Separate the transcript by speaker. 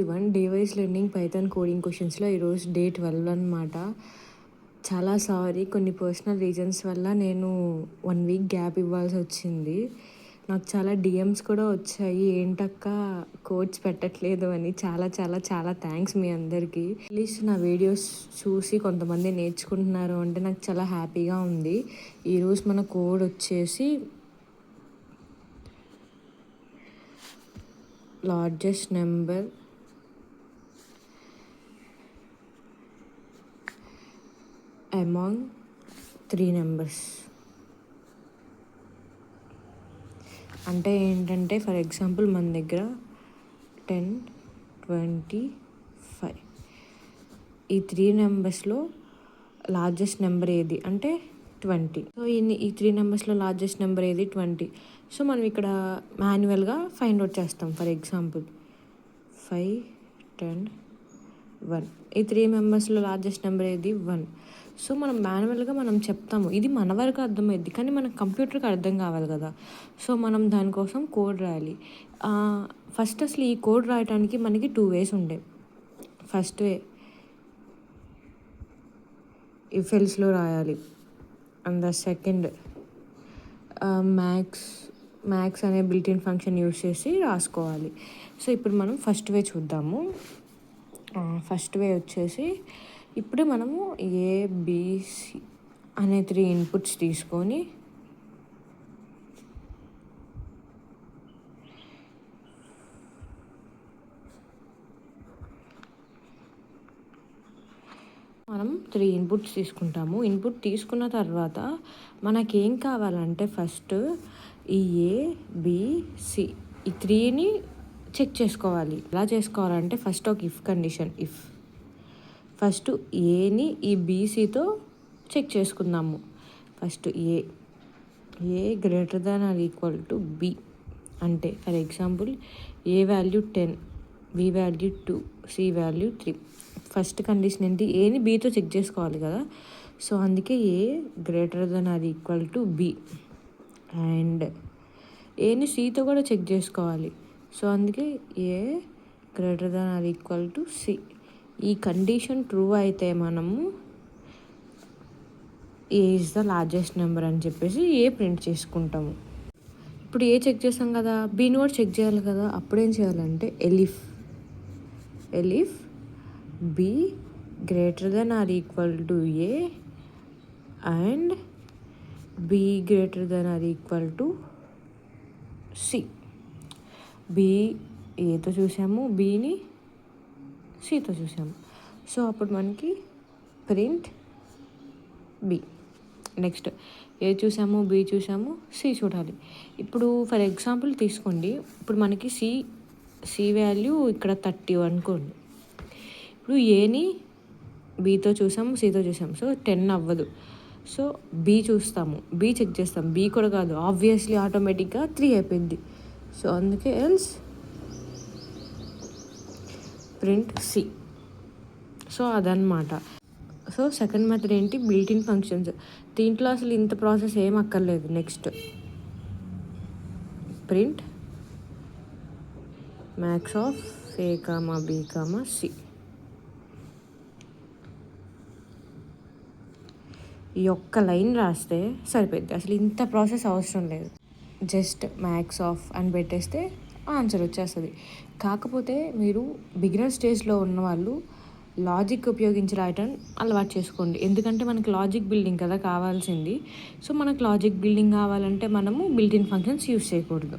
Speaker 1: Everyone. Day wise learning Python coding క్వశ్చన్స్లో ఈరోజు day 12 అనమాట. చాలా సారీ, కొన్ని పర్సనల్ రీజన్స్ వల్ల నేను 1 వీక్ గ్యాప్ ఇవ్వాల్సి వచ్చింది. నాకు చాలా డిఎమ్స్ కూడా వచ్చాయి, ఏంటక్క కోడ్స్ పెట్టట్లేదు అని. చాలా చాలా చాలా థ్యాంక్స్ మీ అందరికీ. ప్లీజ్ నా వీడియోస్ చూసి కొంతమంది నేర్చుకుంటున్నారు అంటే నాకు చాలా హ్యాపీగా ఉంది. ఈరోజు మన కోడ్ వచ్చేసి లార్జెస్ట్ నెంబర్ among 3 numbers. అంటే ఏంటంటే, ఫర్ ఎగ్జాంపుల్ మన దగ్గర 10, 25 ఈ 3 నెంబర్స్లో లార్జెస్ట్ నెంబర్ ఏది అంటే 20. సో ఈ 3 నెంబర్స్లో లార్జెస్ట్ నెంబర్ ఏది 20. సో మనం ఇక్కడ మాన్యువల్గా ఫైండ్ అవుట్ చేస్తాం. ఫర్ ఎగ్జాంపుల్ 5, 10, 1 ఈ 3 మెంబర్స్లో లార్జెస్ట్ నెంబర్ ఏది 1. సో మనం మాన్యువల్గా మనం చెప్తాము, ఇది మన వరకు అర్థమైద్ది, కానీ మన కంప్యూటర్కి అర్థం కావాలి కదా. సో మనం దానికోసం కోడ్ రాయాలి. ఫస్ట్ అసలు ఈ కోడ్ రాయడానికి మనకి 2 ways ఉండే. ఫస్ట్ వే ఇఫ్ ఎల్స్లో రాయాలి, అండ్ ద సెకండ్ మ్యాక్స్ అనే బిల్ట్-ఇన్ ఫంక్షన్ యూస్ చేసి రాసుకోవాలి. సో ఇప్పుడు మనం ఫస్ట్ వే చూద్దాము. ఫస్ట్ వే వచ్చేసి, ఇప్పుడు మనము ఏబిసి అనే 3 ఇన్పుట్స్ తీసుకొని మనం 3 ఇన్పుట్స్ తీసుకుంటాము. ఇన్పుట్ తీసుకున్న తర్వాత మనకేం కావాలంటే, ఫస్ట్ ఈ ఏబిసి ఈ 3ని చెక్ చేసుకోవాలి. ఎలా చేసుకోవాలంటే, ఫస్ట్ ఒక ఇఫ్ కండిషన్, ఇఫ్ ఫస్ట్ ఏని ఈ బీసీతో చెక్ చేసుకుందాము. First A greater than or equal to B అంటే, for example A value 10, B value 2, C value 3. First condition ఏంటి, ఏని బీతో చెక్ చేసుకోవాలి కదా. సో అందుకే A greater than or equal to B, and ఏని సితో కూడా చెక్ చేసుకోవాలి. సో అందుకే A greater than or equal to C. ఈ కండిషన్ ట్రూ అయితే మనము A is the largest number అని చెప్పేసి ఏ ప్రింట్ చేసుకుంటాము. ఇప్పుడు ఏ చెక్ చేసాం కదా, బీని కూడా చెక్ చేయాలి కదా. అప్పుడేం చేయాలంటే, elif B greater than or equal to A and B greater than or equal to C. B ఏతో చూసాము, బిని సితో చూసాము. సో అప్పుడు మనకి ప్రింట్ బి. నెక్స్ట్ ఏ చూసాము, బి చూసాము, సి చూడాలి. ఇప్పుడు ఫర్ ఎగ్జాంపుల్ తీసుకోండి, ఇప్పుడు మనకి సి వాల్యూ ఇక్కడ 30 అనుకోండి. ఇప్పుడు ఏని బీతో చూసాము, సితో చూసాము. సో 10 అవ్వదు. సో బి చూస్తాము, బి చెక్ చేస్తాం, బి కూడా కాదు, ఆబ్వియస్లీ ఆటోమేటిక్గా 3 అయిపోయింది. సో అందుకే ఎల్స్ ప్రింట్ సి. సో అదనమాట. సో సెకండ్ మెథడ్ ఏంటి, బిల్ట్-ఇన్ ఫంక్షన్స్. దీంట్లో అసలు ఇంత ప్రాసెస్ ఏం అక్కర్లేదు. Next print max of A comma B comma C. ఈ ఒక్క లైన్ రాస్తే సరిపోద్ది, అసలు ఇంత ప్రాసెస్ అవసరం లేదు. జస్ట్ మ్యాక్స్ ఆఫ్ అని పెట్టేస్తే ఆన్సర్ వచ్చేస్తుంది. కాకపోతే మీరు బిగినర్ స్టేజ్లో ఉన్న వాళ్ళు లాజిక్ ఉపయోగించి రాయటం అలవాటు చేసుకోండి. ఎందుకంటే మనకి లాజిక్ బిల్డింగ్ కదా కావాల్సింది. సో మనకు లాజిక్ బిల్డింగ్ కావాలంటే మనము బిల్ట్-ఇన్ ఫంక్షన్స్ యూస్ చేయకూడదు.